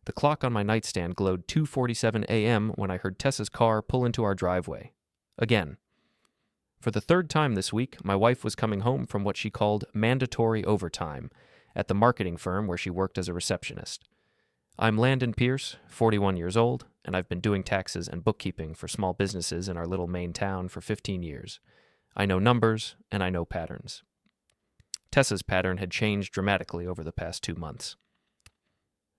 The clock on my nightstand glowed 2:47 a.m. when I heard Tessa's car pull into our driveway. Again. For the third time this week, my wife was coming home from what she called mandatory overtime at the marketing firm where she worked as a receptionist. I'm Landon Pierce, 41 years old, and I've been doing taxes and bookkeeping for small businesses in our little Maine town for 15 years. I know numbers, and I know patterns. Tessa's pattern had changed dramatically over the past 2 months.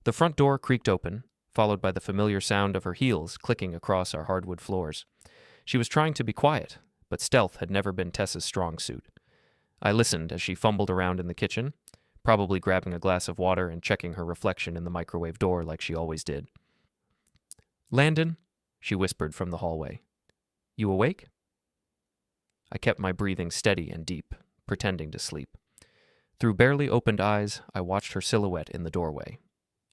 The front door creaked open, followed by the familiar sound of her heels clicking across our hardwood floors. She was trying to be quiet, but stealth had never been Tessa's strong suit. I listened as she fumbled around in the kitchen, probably grabbing a glass of water and checking her reflection in the microwave door like she always did. "Landon," she whispered from the hallway. "You awake?" I kept my breathing steady and deep, pretending to sleep. Through barely opened eyes, I watched her silhouette in the doorway.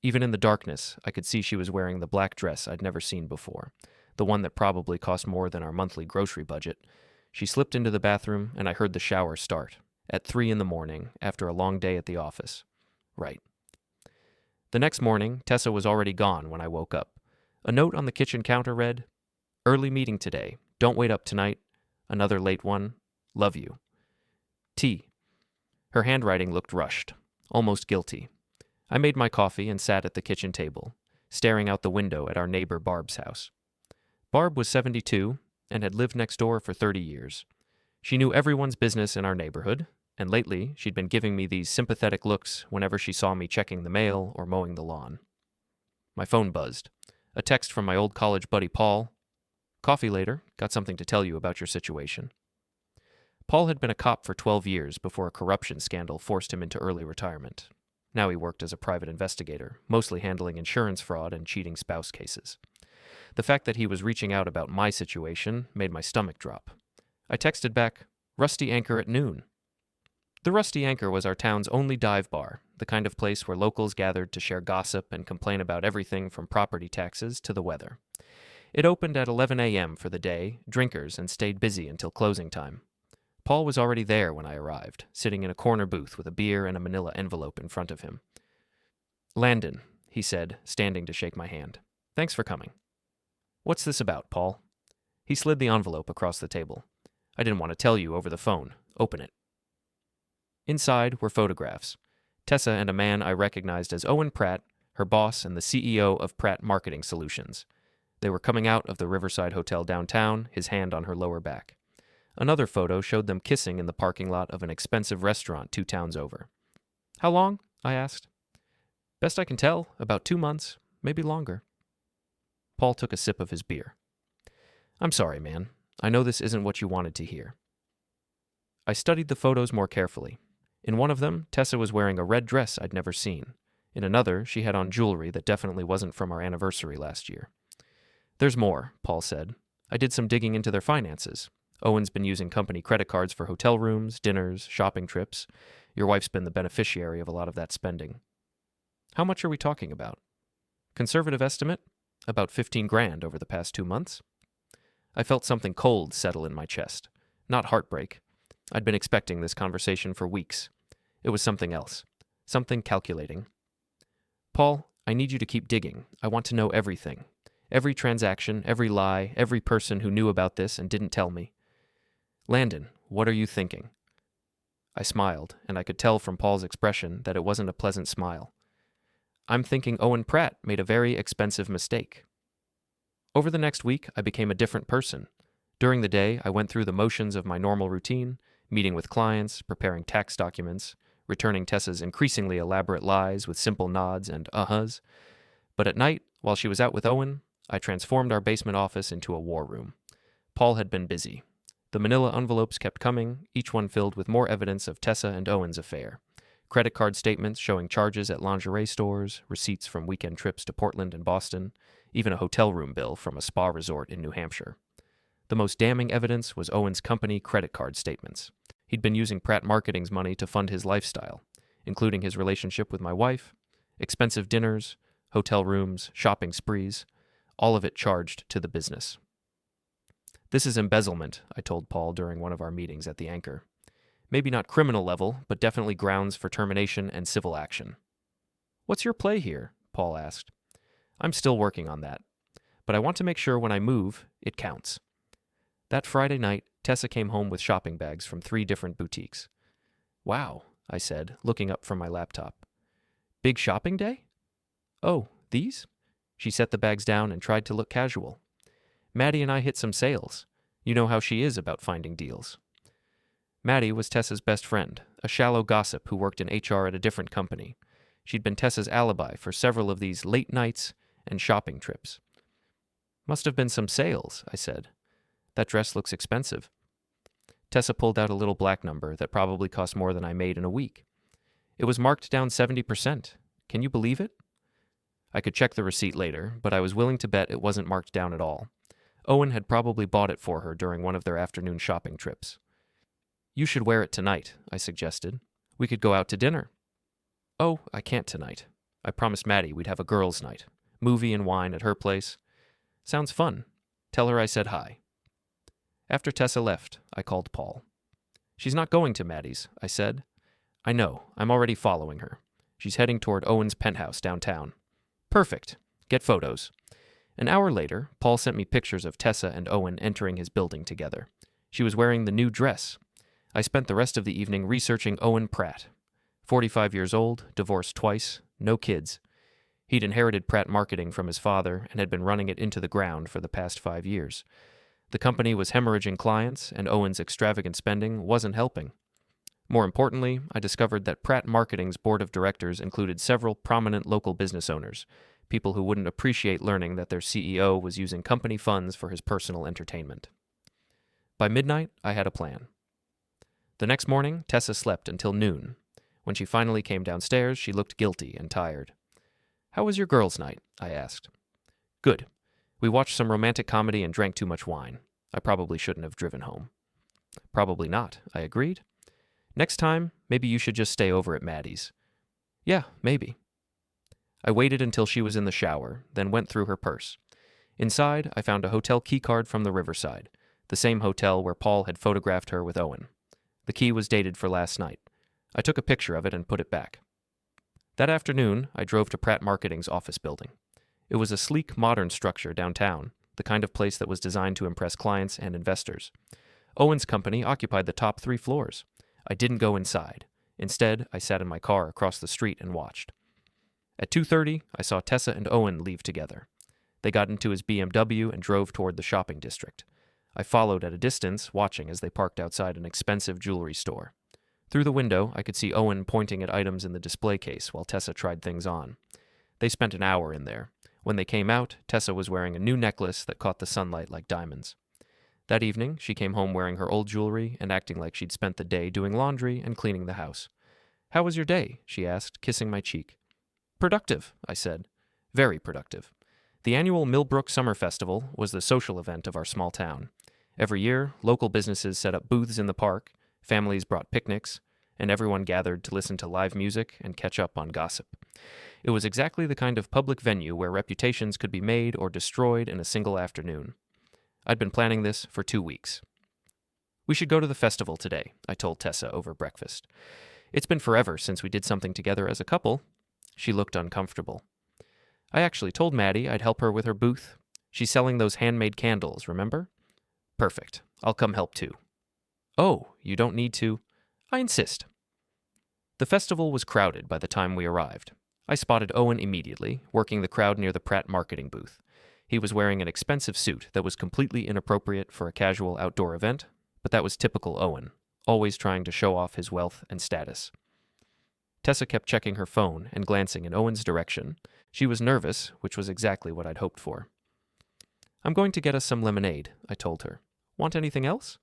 Even in the darkness, I could see she was wearing the black dress I'd never seen before, the one that probably cost more than our monthly grocery budget. She slipped into the bathroom, and I heard the shower start, at 3 a.m, after a long day at the office. Right. The next morning, Tessa was already gone when I woke up. A note on the kitchen counter read, "Early meeting today. Don't wait up tonight. Another late one. Love you. T." Her handwriting looked rushed, almost guilty. I made my coffee and sat at the kitchen table, staring out the window at our neighbor Barb's house. Barb was 72 and had lived next door for 30 years. She knew everyone's business in our neighborhood, and lately she'd been giving me these sympathetic looks whenever she saw me checking the mail or mowing the lawn. My phone buzzed. A text from my old college buddy Paul. "Coffee later. Got something to tell you about your situation." Paul had been a cop for 12 years before a corruption scandal forced him into early retirement. Now he worked as a private investigator, mostly handling insurance fraud and cheating spouse cases. The fact that he was reaching out about my situation made my stomach drop. I texted back, "Rusty Anchor at noon." The Rusty Anchor was our town's only dive bar, the kind of place where locals gathered to share gossip and complain about everything from property taxes to the weather. It opened at 11 a.m. for the day, drinkers, and stayed busy until closing time. Paul was already there when I arrived, sitting in a corner booth with a beer and a manila envelope in front of him. "Landon," he said, standing to shake my hand. "Thanks for coming." "What's this about, Paul?" He slid the envelope across the table. "I didn't want to tell you over the phone. Open it." Inside were photographs. Tessa and a man I recognized as Owen Pratt, her boss and the CEO of Pratt Marketing Solutions. They were coming out of the Riverside Hotel downtown, his hand on her lower back. Another photo showed them kissing in the parking lot of an expensive restaurant 2 towns over. "How long?" I asked. "Best I can tell, about 2 months, maybe longer." Paul took a sip of his beer. "I'm sorry, man. I know this isn't what you wanted to hear." I studied the photos more carefully. In one of them, Tessa was wearing a red dress I'd never seen. In another, she had on jewelry that definitely wasn't from our anniversary last year. "There's more," Paul said. "I did some digging into their finances. Owen's been using company credit cards for hotel rooms, dinners, shopping trips. Your wife's been the beneficiary of a lot of that spending." "How much are we talking about?" "Conservative estimate? About 15 grand over the past 2 months." I felt something cold settle in my chest. Not heartbreak. I'd been expecting this conversation for weeks. It was something else. Something calculating. "Paul, I need you to keep digging. I want to know everything. Every transaction, every lie, every person who knew about this and didn't tell me." "Landon, what are you thinking?" I smiled, and I could tell from Paul's expression that it wasn't a pleasant smile. "I'm thinking Owen Pratt made a very expensive mistake." Over the next week, I became a different person. During the day, I went through the motions of my normal routine, meeting with clients, preparing tax documents, returning Tessa's increasingly elaborate lies with simple nods and uh-huhs. But at night, while she was out with Owen, I transformed our basement office into a war room. Paul had been busy. The manila envelopes kept coming, each one filled with more evidence of Tessa and Owen's affair. Credit card statements showing charges at lingerie stores, receipts from weekend trips to Portland and Boston, even a hotel room bill from a spa resort in New Hampshire. The most damning evidence was Owen's company credit card statements. He'd been using Pratt Marketing's money to fund his lifestyle, including his relationship with my wife, expensive dinners, hotel rooms, shopping sprees, all of it charged to the business. "This is embezzlement," I told Paul during one of our meetings at the Anchor. "Maybe not criminal level, but definitely grounds for termination and civil action." "What's your play here?" Paul asked. I'm still working on that. But I want to make sure when I move, it counts. That Friday night, Tessa came home with shopping bags from 3 different boutiques. Wow, I said, looking up from my laptop. Big shopping day? Oh, these? She set the bags down and tried to look casual. Maddie and I hit some sales. You know how she is about finding deals. Maddie was Tessa's best friend, a shallow gossip who worked in HR at a different company. She'd been Tessa's alibi for several of these late nights and shopping trips. Must have been some sales, I said. That dress looks expensive. Tessa pulled out a little black number that probably cost more than I made in a week. It was marked down 70%. Can you believe it? I could check the receipt later, but I was willing to bet it wasn't marked down at all. Owen had probably bought it for her during one of their afternoon shopping trips. You should wear it tonight, I suggested. We could go out to dinner. Oh, I can't tonight. I promised Maddie we'd have a girls' night. Movie and wine at her place. Sounds fun. Tell her I said hi. After Tessa left, I called Paul. She's not going to Maddie's, I said. I know. I'm already following her. She's heading toward Owen's penthouse downtown. Perfect. Get photos. An hour later, Paul sent me pictures of Tessa and Owen entering his building together. She was wearing the new dress. I spent the rest of the evening researching Owen Pratt. 45 years old, divorced twice, no kids. He'd inherited Pratt Marketing from his father and had been running it into the ground for the past 5 years. The company was hemorrhaging clients, and Owen's extravagant spending wasn't helping. More importantly, I discovered that Pratt Marketing's board of directors included several prominent local business owners, people who wouldn't appreciate learning that their CEO was using company funds for his personal entertainment. By midnight, I had a plan. The next morning, Tessa slept until noon. When she finally came downstairs, she looked guilty and tired. How was your girls' night? I asked. Good. We watched some romantic comedy and drank too much wine. I probably shouldn't have driven home. Probably not, I agreed. Next time, maybe you should just stay over at Maddie's. Yeah, maybe. I waited until she was in the shower, then went through her purse. Inside, I found a hotel keycard from the Riverside, the same hotel where Paul had photographed her with Owen. The key was dated for last night. I took a picture of it and put it back. That afternoon, I drove to Pratt Marketing's office building. It was a sleek, modern structure downtown, the kind of place that was designed to impress clients and investors. Owen's company occupied the top 3 floors. I didn't go inside. Instead, I sat in my car across the street and watched. At 2:30, I saw Tessa and Owen leave together. They got into his BMW and drove toward the shopping district. I followed at a distance, watching as they parked outside an expensive jewelry store. Through the window, I could see Owen pointing at items in the display case while Tessa tried things on. They spent an hour in there. When they came out, Tessa was wearing a new necklace that caught the sunlight like diamonds. That evening, she came home wearing her old jewelry and acting like she'd spent the day doing laundry and cleaning the house. How was your day? She asked, kissing my cheek. Productive, I said. Very productive. The annual Millbrook Summer Festival was the social event of our small town. Every year, local businesses set up booths in the park, families brought picnics, and everyone gathered to listen to live music and catch up on gossip. It was exactly the kind of public venue where reputations could be made or destroyed in a single afternoon. I'd been planning this for 2 weeks. We should go to the festival today, I told Tessa over breakfast. It's been forever since we did something together as a couple. She looked uncomfortable. I actually told Maddie I'd help her with her booth. She's selling those handmade candles, remember? Perfect. I'll come help too. Oh, you don't need to. I insist. The festival was crowded by the time we arrived. I spotted Owen immediately, working the crowd near the Pratt Marketing booth. He was wearing an expensive suit that was completely inappropriate for a casual outdoor event, but that was typical Owen, always trying to show off his wealth and status. Tessa kept checking her phone and glancing in Owen's direction. She was nervous, which was exactly what I'd hoped for. I'm going to get us some lemonade, I told her. Want anything else?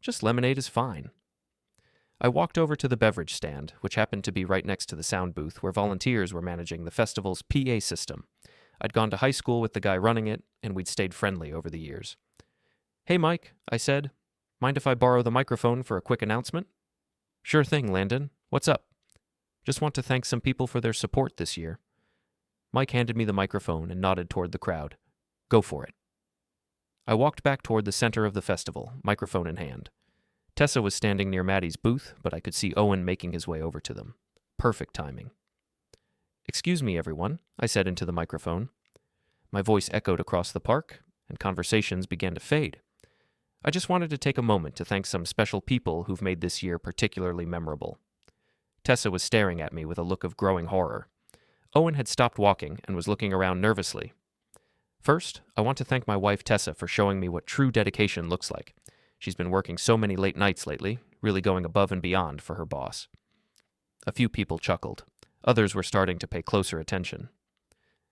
Just lemonade is fine. I walked over to the beverage stand, which happened to be right next to the sound booth where volunteers were managing the festival's PA system. I'd gone to high school with the guy running it, and we'd stayed friendly over the years. Hey, Mike, I said. Mind if I borrow the microphone for a quick announcement? Sure thing, Landon. What's up? Just want to thank some people for their support this year. Mike handed me the microphone and nodded toward the crowd. Go for it. I walked back toward the center of the festival, microphone in hand. Tessa was standing near Maddie's booth, but I could see Owen making his way over to them. Perfect timing. Excuse me, everyone, I said into the microphone. My voice echoed across the park, and conversations began to fade. I just wanted to take a moment to thank some special people who've made this year particularly memorable. Tessa was staring at me with a look of growing horror. Owen had stopped walking and was looking around nervously. First, I want to thank my wife Tessa for showing me what true dedication looks like. She's been working so many late nights lately, really going above and beyond for her boss. A few people chuckled. Others were starting to pay closer attention.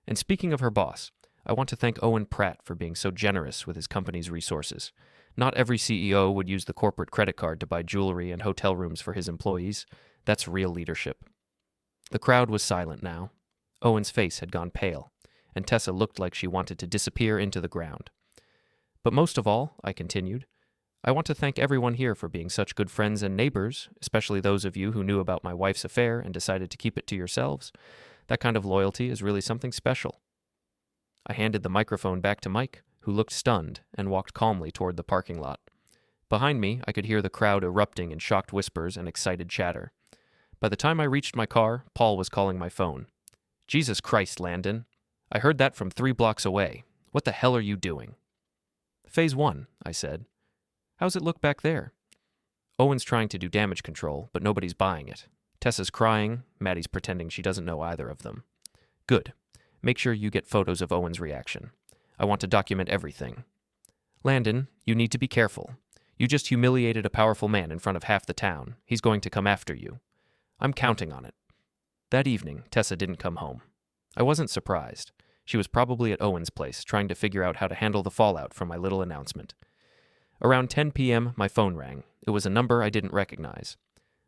And speaking of her boss, I want to thank Owen Pratt for being so generous with his company's resources. Not every CEO would use the corporate credit card to buy jewelry and hotel rooms for his employees. That's real leadership. The crowd was silent now. Owen's face had gone pale, and Tessa looked like she wanted to disappear into the ground. But most of all, I continued, I want to thank everyone here for being such good friends and neighbors, especially those of you who knew about my wife's affair and decided to keep it to yourselves. That kind of loyalty is really something special. I handed the microphone back to Mike, who looked stunned and walked calmly toward the parking lot. Behind me, I could hear the crowd erupting in shocked whispers and excited chatter. By the time I reached my car, Paul was calling my phone. Jesus Christ, Landon. I heard that from 3 blocks away. What the hell are you doing? Phase 1, I said. How's it look back there? Owen's trying to do damage control, but nobody's buying it. Tessa's crying. Maddie's pretending she doesn't know either of them. Good. Make sure you get photos of Owen's reaction. I want to document everything. Landon, you need to be careful. You just humiliated a powerful man in front of half the town. He's going to come after you. I'm counting on it. That evening, Tessa didn't come home. I wasn't surprised. She was probably at Owen's place, trying to figure out how to handle the fallout from my little announcement. Around 10 p.m., my phone rang. It was a number I didn't recognize.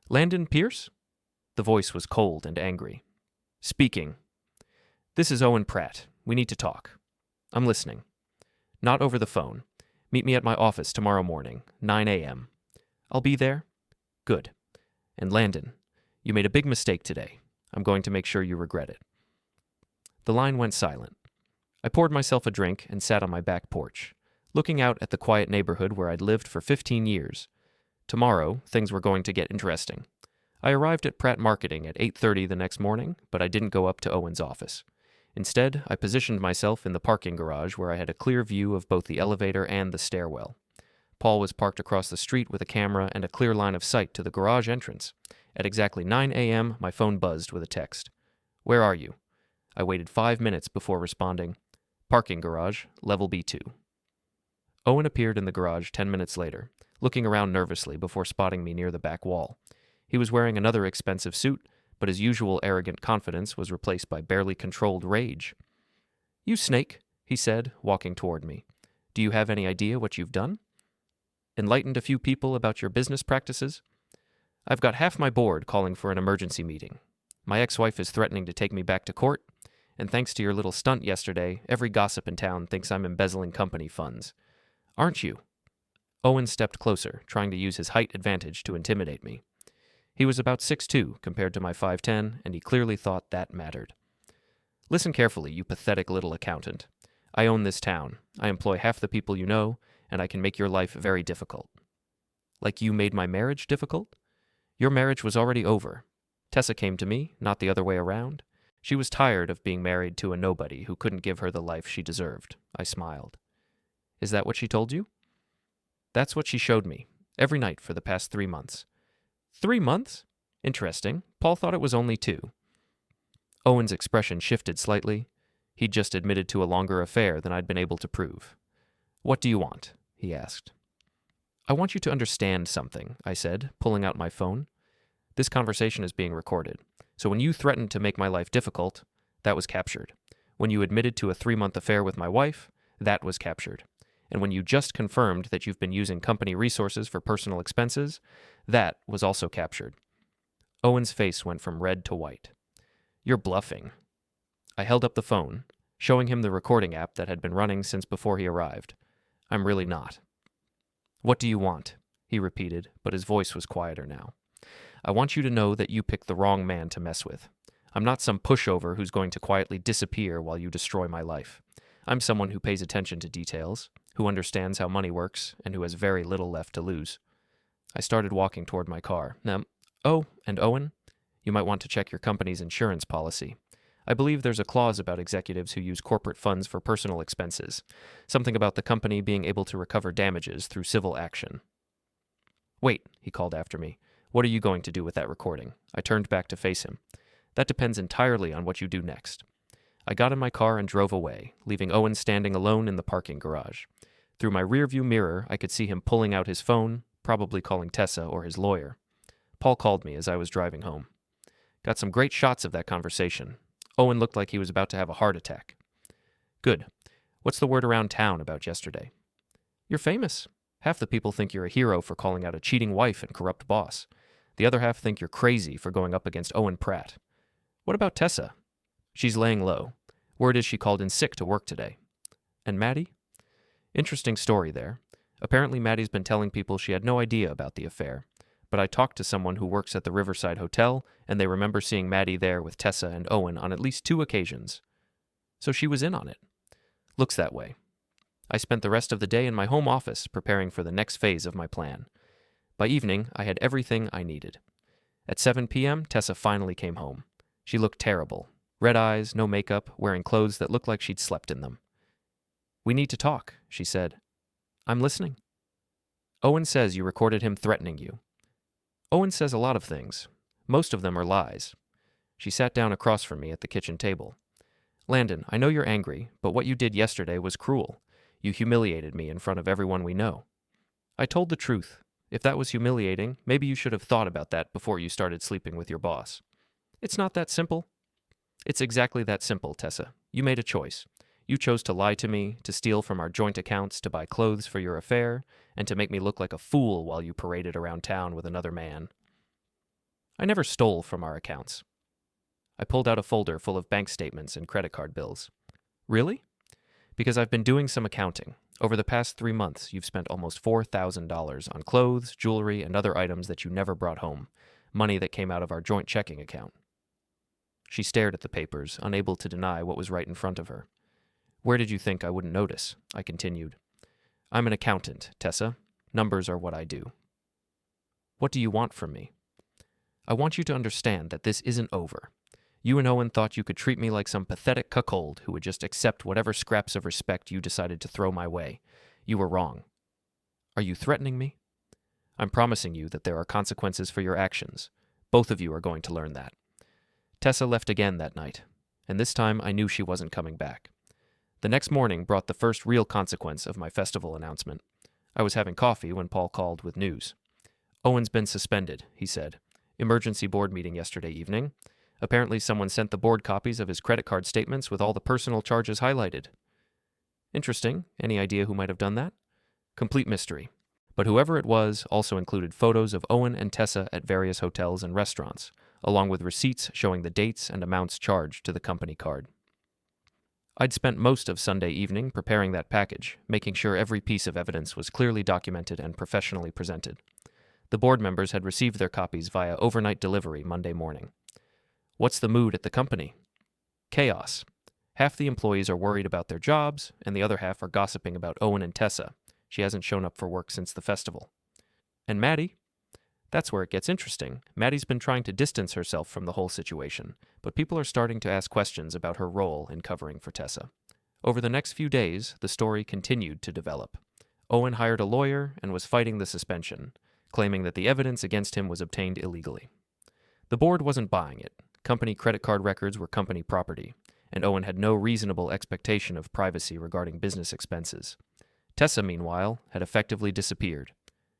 Landon Pierce? The voice was cold and angry. Speaking. This is Owen Pratt. We need to talk. I'm listening. Not over the phone. Meet me at my office tomorrow morning, 9 a.m. I'll be there? Good. And Landon, you made a big mistake today. I'm going to make sure you regret it. The line went silent. I poured myself a drink and sat on my back porch, looking out at the quiet neighborhood where I'd lived for 15 years. Tomorrow, things were going to get interesting. I arrived at Pratt Marketing at 8:30 the next morning, but I didn't go up to Owen's office. Instead, I positioned myself in the parking garage where I had a clear view of both the elevator and the stairwell. Paul was parked across the street with a camera and a clear line of sight to the garage entrance. At exactly 9 a.m., my phone buzzed with a text. Where are you? I waited 5 minutes before responding. Parking garage, level B2. Owen appeared in the garage 10 minutes later, looking around nervously before spotting me near the back wall. He was wearing another expensive suit, but his usual arrogant confidence was replaced by barely controlled rage. You snake, he said, walking toward me. Do you have any idea what you've done? Enlightened a few people about your business practices? I've got half my board calling for an emergency meeting. My ex-wife is threatening to take me back to court, and thanks to your little stunt yesterday, every gossip in town thinks I'm embezzling company funds. Aren't you? Owen stepped closer, trying to use his height advantage to intimidate me. He was about 6'2" compared to my 5'10", and he clearly thought that mattered. Listen carefully, you pathetic little accountant. I own this town. I employ half the people you know, and I can make your life very difficult. Like you made my marriage difficult? Your marriage was already over. Tessa came to me, not the other way around. She was tired of being married to a nobody who couldn't give her the life she deserved. I smiled. Is that what she told you? That's what she showed me, every night for the past 3 months. 3 months? Interesting. Paul thought it was only 2. Owen's expression shifted slightly. He'd just admitted to a longer affair than I'd been able to prove. What do you want? He asked. I want you to understand something, I said, pulling out my phone. This conversation is being recorded, so when you threatened to make my life difficult, that was captured. When you admitted to a 3-month affair with my wife, that was captured. And when you just confirmed that you've been using company resources for personal expenses, that was also captured. Owen's face went from red to white. You're bluffing. I held up the phone, showing him the recording app that had been running since before he arrived. I'm really not. What do you want? He repeated, but his voice was quieter now. I want you to know that you picked the wrong man to mess with. I'm not some pushover who's going to quietly disappear while you destroy my life. I'm someone who pays attention to details, who understands how money works, and who has very little left to lose. I started walking toward my car. And Owen, you might want to check your company's insurance policy. I believe there's a clause about executives who use corporate funds for personal expenses, something about the company being able to recover damages through civil action. Wait, he called after me. What are you going to do with that recording? I turned back to face him. That depends entirely on what you do next. I got in my car and drove away, leaving Owen standing alone in the parking garage. Through my rearview mirror, I could see him pulling out his phone, probably calling Tessa or his lawyer. Paul called me as I was driving home. Got some great shots of that conversation. Owen looked like he was about to have a heart attack. Good. What's the word around town about yesterday? You're famous. Half the people think you're a hero for calling out a cheating wife and corrupt boss. The other half think you're crazy for going up against Owen Pratt. What about Tessa? She's laying low. Word is she called in sick to work today. And Maddie? Interesting story there. Apparently Maddie's been telling people she had no idea about the affair. But I talked to someone who works at the Riverside Hotel, and they remember seeing Maddie there with Tessa and Owen on at least 2 occasions. So she was in on it. Looks that way. I spent the rest of the day in my home office preparing for the next phase of my plan. By evening, I had everything I needed. At 7 p.m., Tessa finally came home. She looked terrible. Red eyes, no makeup, wearing clothes that looked like she'd slept in them. We need to talk, she said. I'm listening. Owen says you recorded him threatening you. Owen says a lot of things. Most of them are lies. She sat down across from me at the kitchen table. Landon, I know you're angry, but what you did yesterday was cruel. You humiliated me in front of everyone we know. I told the truth. If that was humiliating, maybe you should have thought about that before you started sleeping with your boss. It's not that simple. It's exactly that simple, Tessa. You made a choice. You chose to lie to me, to steal from our joint accounts, to buy clothes for your affair, and to make me look like a fool while you paraded around town with another man. I never stole from our accounts. I pulled out a folder full of bank statements and credit card bills. Really? Because I've been doing some accounting. Over the past 3 months, you've spent almost $4,000 on clothes, jewelry, and other items that you never brought home, money that came out of our joint checking account. She stared at the papers, unable to deny what was right in front of her. Where did you think I wouldn't notice? I continued. I'm an accountant, Tessa. Numbers are what I do. What do you want from me? I want you to understand that this isn't over. You and Owen thought you could treat me like some pathetic cuckold who would just accept whatever scraps of respect you decided to throw my way. You were wrong. Are you threatening me? I'm promising you that there are consequences for your actions. Both of you are going to learn that. Tessa left again that night, and this time I knew she wasn't coming back. The next morning brought the first real consequence of my festival announcement. I was having coffee when Paul called with news. Owen's been suspended, he said. Emergency board meeting yesterday evening. Apparently someone sent the board copies of his credit card statements with all the personal charges highlighted. Interesting. Any idea who might have done that? Complete mystery. But whoever it was also included photos of Owen and Tessa at various hotels and restaurants, along with receipts showing the dates and amounts charged to the company card. I'd spent most of Sunday evening preparing that package, making sure every piece of evidence was clearly documented and professionally presented. The board members had received their copies via overnight delivery Monday morning. What's the mood at the company? Chaos. Half the employees are worried about their jobs, and the other half are gossiping about Owen and Tessa. She hasn't shown up for work since the festival. And Maddie? That's where it gets interesting. Maddie's been trying to distance herself from the whole situation, but people are starting to ask questions about her role in covering for Tessa. Over the next few days, the story continued to develop. Owen hired a lawyer and was fighting the suspension, claiming that the evidence against him was obtained illegally. The board wasn't buying it. Company credit card records were company property, and Owen had no reasonable expectation of privacy regarding business expenses. Tessa, meanwhile, had effectively disappeared.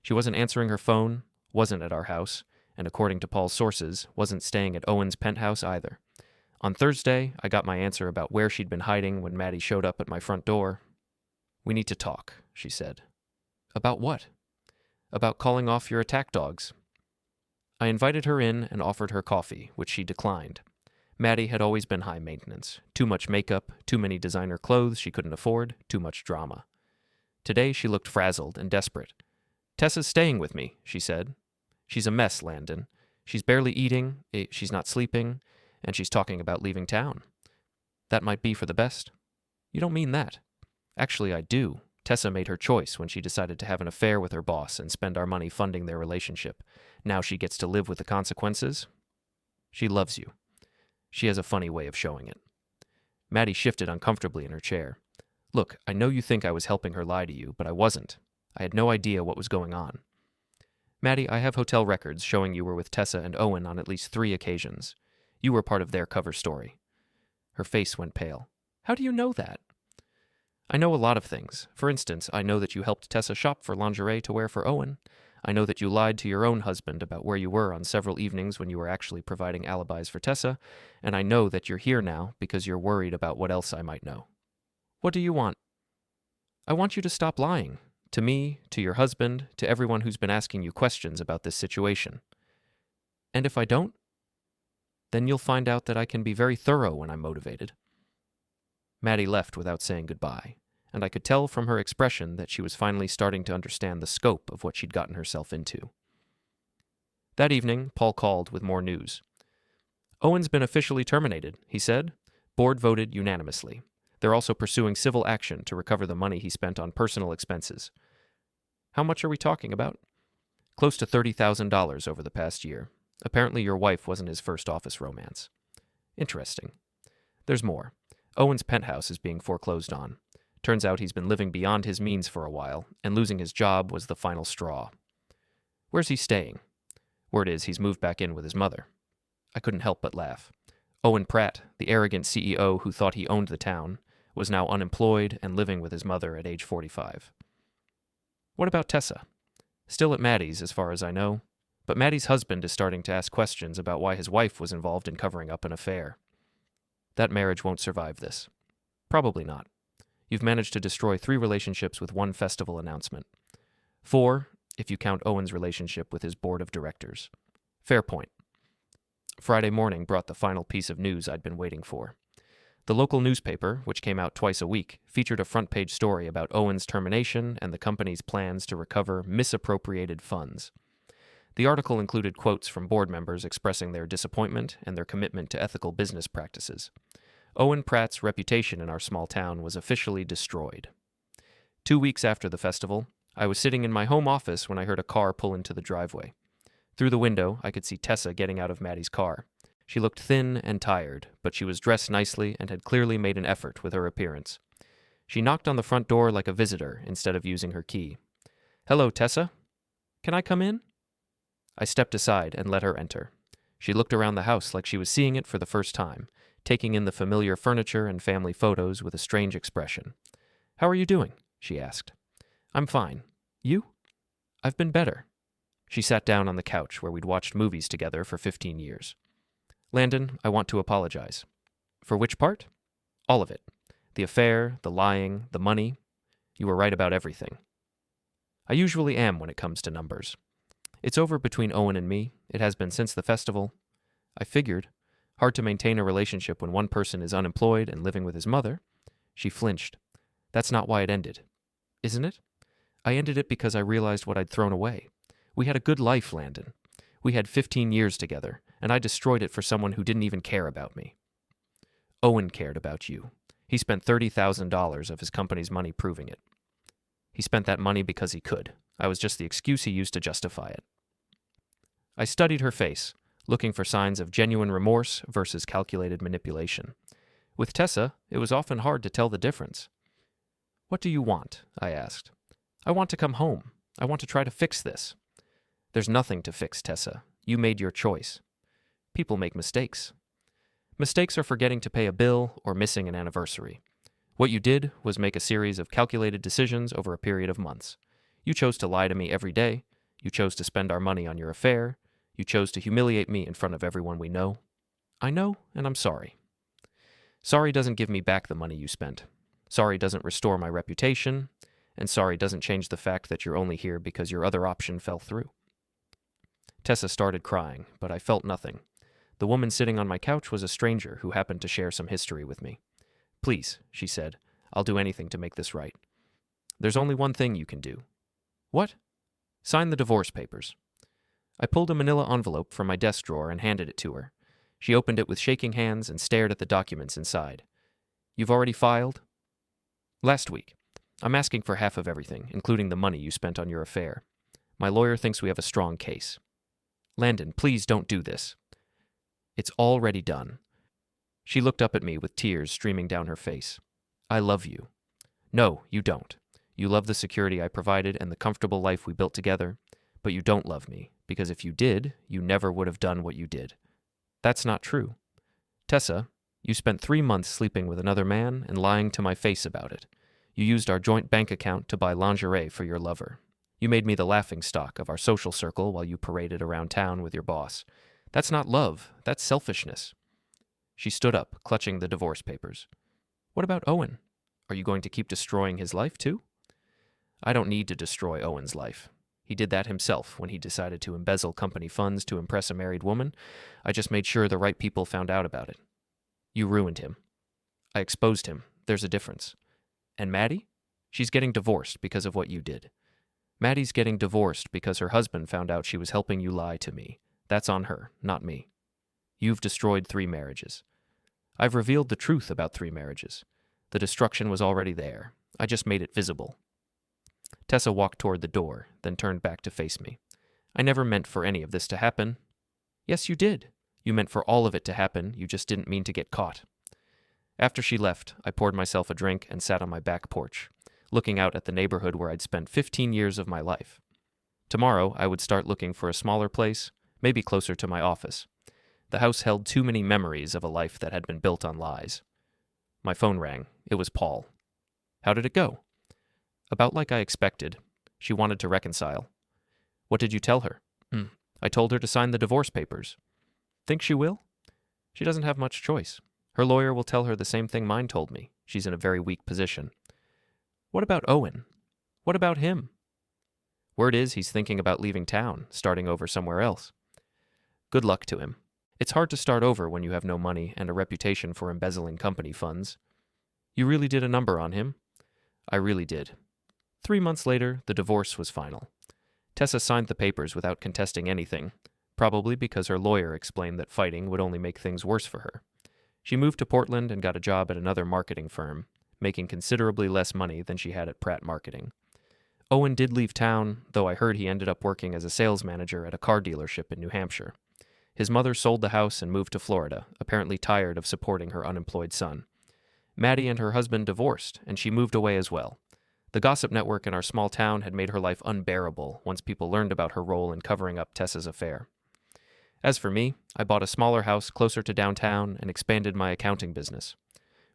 She wasn't answering her phone, wasn't at our house, and according to Paul's sources, wasn't staying at Owen's penthouse either. On Thursday, I got my answer about where she'd been hiding when Maddie showed up at my front door. We need to talk, she said. About what? About calling off your attack dogs. I invited her in and offered her coffee, which she declined. Maddie had always been high maintenance. Too much makeup, too many designer clothes she couldn't afford, too much drama. Today she looked frazzled and desperate. Tessa's staying with me, she said. She's a mess, Landon. She's barely eating, she's not sleeping, and she's talking about leaving town. That might be for the best. You don't mean that. Actually, I do. Tessa made her choice when she decided to have an affair with her boss and spend our money funding their relationship. Now she gets to live with the consequences. She loves you. She has a funny way of showing it. Maddie shifted uncomfortably in her chair. Look, I know you think I was helping her lie to you, but I wasn't. I had no idea what was going on. Maddie, I have hotel records showing you were with Tessa and Owen on at least 3 occasions. You were part of their cover story. Her face went pale. How do you know that? I know a lot of things. For instance, I know that you helped Tessa shop for lingerie to wear for Owen. I know that you lied to your own husband about where you were on several evenings when you were actually providing alibis for Tessa, and I know that you're here now because you're worried about what else I might know. What do you want? I want you to stop lying. To me, to your husband, to everyone who's been asking you questions about this situation. And if I don't? Then you'll find out that I can be very thorough when I'm motivated. Maddie left without saying goodbye, and I could tell from her expression that she was finally starting to understand the scope of what she'd gotten herself into. That evening, Paul called with more news. Owen's been officially terminated, he said. Board voted unanimously. They're also pursuing civil action to recover the money he spent on personal expenses. How much are we talking about? Close to $30,000 over the past year. Apparently your wife wasn't his first office romance. Interesting. There's more. Owen's penthouse is being foreclosed on. Turns out he's been living beyond his means for a while, and losing his job was the final straw. Where's he staying? Word is he's moved back in with his mother. I couldn't help but laugh. Owen Pratt, the arrogant CEO who thought he owned the town, was now unemployed and living with his mother at age 45. What about Tessa? Still at Maddie's, as far as I know, but Maddie's husband is starting to ask questions about why his wife was involved in covering up an affair. That marriage won't survive this. Probably not. You've managed to destroy 3 relationships with 1 festival announcement. 4, if you count Owen's relationship with his board of directors. Fair point. Friday morning brought the final piece of news I'd been waiting for. The local newspaper, which came out twice a week, featured a front-page story about Owen's termination and the company's plans to recover misappropriated funds. The article included quotes from board members expressing their disappointment and their commitment to ethical business practices. Owen Pratt's reputation in our small town was officially destroyed. 2 weeks after the festival, I was sitting in my home office when I heard a car pull into the driveway. Through the window, I could see Tessa getting out of Maddie's car. She looked thin and tired, but she was dressed nicely and had clearly made an effort with her appearance. She knocked on the front door like a visitor instead of using her key. "Hello, Tessa. Can I come in?" I stepped aside and let her enter. She looked around the house like she was seeing it for the first time, taking in the familiar furniture and family photos with a strange expression. "How are you doing?" she asked. "I'm fine. You?" "I've been better." She sat down on the couch where we'd watched movies together for 15 years. "Landon, I want to apologize." "For which part?" "All of it. The affair, the lying, the money. You were right about everything." "I usually am when it comes to numbers. It's over between Owen and me. It has been since the festival. I figured. Hard to maintain a relationship when one person is unemployed and living with his mother." She flinched. "That's not why it ended." "Isn't it?" "I ended it because I realized what I'd thrown away. We had a good life, Landon. We had 15 years together, and I destroyed it for someone who didn't even care about me." "Owen cared about you. He spent $30,000 of his company's money proving it. He spent that money because he could. I was just the excuse he used to justify it." I studied her face, looking for signs of genuine remorse versus calculated manipulation. With Tessa, it was often hard to tell the difference. "What do you want?" I asked. "I want to come home. I want to try to fix this." "There's nothing to fix, Tessa. You made your choice." "People make mistakes." "Mistakes are forgetting to pay a bill or missing an anniversary. What you did was make a series of calculated decisions over a period of months. You chose to lie to me every day. You chose to spend our money on your affair. You chose to humiliate me in front of everyone we know. I know, and I'm sorry. Sorry doesn't give me back the money you spent. Sorry doesn't restore my reputation. And sorry doesn't change the fact that you're only here because your other option fell through." Tessa started crying, but I felt nothing. The woman sitting on my couch was a stranger who happened to share some history with me. "Please," she said, "I'll do anything to make this right. There's only one thing you can do." "What?" "Sign the divorce papers." I pulled a manila envelope from my desk drawer and handed it to her. She opened it with shaking hands and stared at the documents inside. "You've already filed?" "Last week. I'm asking for half of everything, including the money you spent on your affair. My lawyer thinks we have a strong case." "Landon, please don't do this." "It's already done." She looked up at me with tears streaming down her face. I love you. No, you don't. You love the security I provided and the comfortable life we built together, but you don't love me, because if you did, you never would have done what you did. That's not true. Tessa, you spent 3 months sleeping with another man and lying to my face about it. You used our joint bank account to buy lingerie for your lover. You made me the laughingstock of our social circle while you paraded around town with your boss. That's not love, that's selfishness. She stood up, clutching the divorce papers. What about Owen? Are you going to keep destroying his life too? I don't need to destroy Owen's life. He did that himself when he decided to embezzle company funds to impress a married woman. I just made sure the right people found out about it. You ruined him. I exposed him. There's a difference. And Maddie? She's getting divorced because of what you did. Maddie's getting divorced because her husband found out she was helping you lie to me. That's on her, not me. You've destroyed 3 marriages. I've revealed the truth about 3 marriages. The destruction was already there. I just made it visible. Tessa walked toward the door, then turned back to face me. I never meant for any of this to happen. Yes, you did. You meant for all of it to happen, you just didn't mean to get caught. After she left, I poured myself a drink and sat on my back porch, looking out at the neighborhood where I'd spent 15 years of my life. Tomorrow, I would start looking for a smaller place, maybe closer to my office. The house held too many memories of a life that had been built on lies. My phone rang. It was Paul. How did it go? About like I expected. She wanted to reconcile. What did you tell her? I told her to sign the divorce papers. Think she will? She doesn't have much choice. Her lawyer will tell her the same thing mine told me. She's in a very weak position. What about Owen? What about him? Word is he's thinking about leaving town, starting over somewhere else. Good luck to him. It's hard to start over when you have no money and a reputation for embezzling company funds. You really did a number on him? I really did. 3 months later, the divorce was final. Tessa signed the papers without contesting anything, probably because her lawyer explained that fighting would only make things worse for her. She moved to Portland and got a job at another marketing firm, making considerably less money than she had at Pratt Marketing. Owen did leave town, though I heard he ended up working as a sales manager at a car dealership in New Hampshire. His mother sold the house and moved to Florida, apparently tired of supporting her unemployed son. Maddie and her husband divorced, and she moved away as well. The gossip network in our small town had made her life unbearable once people learned about her role in covering up Tessa's affair. As for me, I bought a smaller house closer to downtown and expanded my accounting business.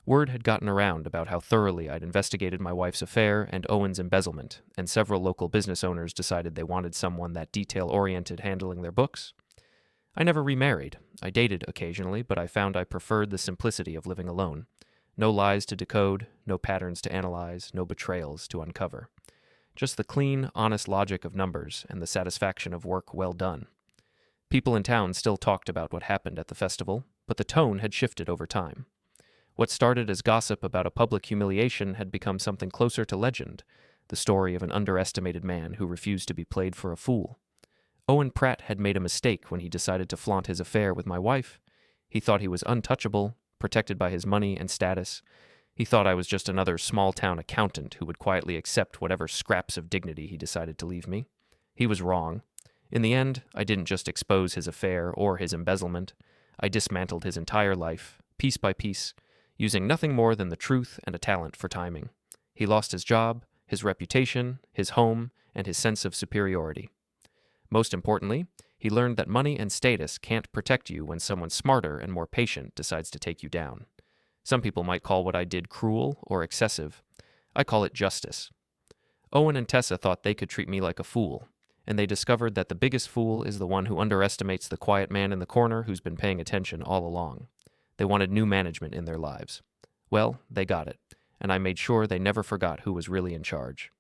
Word had gotten around about how thoroughly I'd investigated my wife's affair and Owen's embezzlement, and several local business owners decided they wanted someone that detail-oriented handling their books. I never remarried. I dated occasionally, but I found I preferred the simplicity of living alone. No lies to decode, no patterns to analyze, no betrayals to uncover. Just the clean, honest logic of numbers and the satisfaction of work well done. People in town still talked about what happened at the festival, but the tone had shifted over time. What started as gossip about a public humiliation had become something closer to legend, the story of an underestimated man who refused to be played for a fool. Owen Pratt had made a mistake when he decided to flaunt his affair with my wife. He thought he was untouchable, protected by his money and status. He thought I was just another small-town accountant who would quietly accept whatever scraps of dignity he decided to leave me. He was wrong. In the end, I didn't just expose his affair or his embezzlement. I dismantled his entire life, piece by piece, using nothing more than the truth and a talent for timing. He lost his job, his reputation, his home, and his sense of superiority. Most importantly, he learned that money and status can't protect you when someone smarter and more patient decides to take you down. Some people might call what I did cruel or excessive. I call it justice. Owen and Tessa thought they could treat me like a fool, and they discovered that the biggest fool is the one who underestimates the quiet man in the corner who's been paying attention all along. They wanted new management in their lives. Well, they got it, and I made sure they never forgot who was really in charge.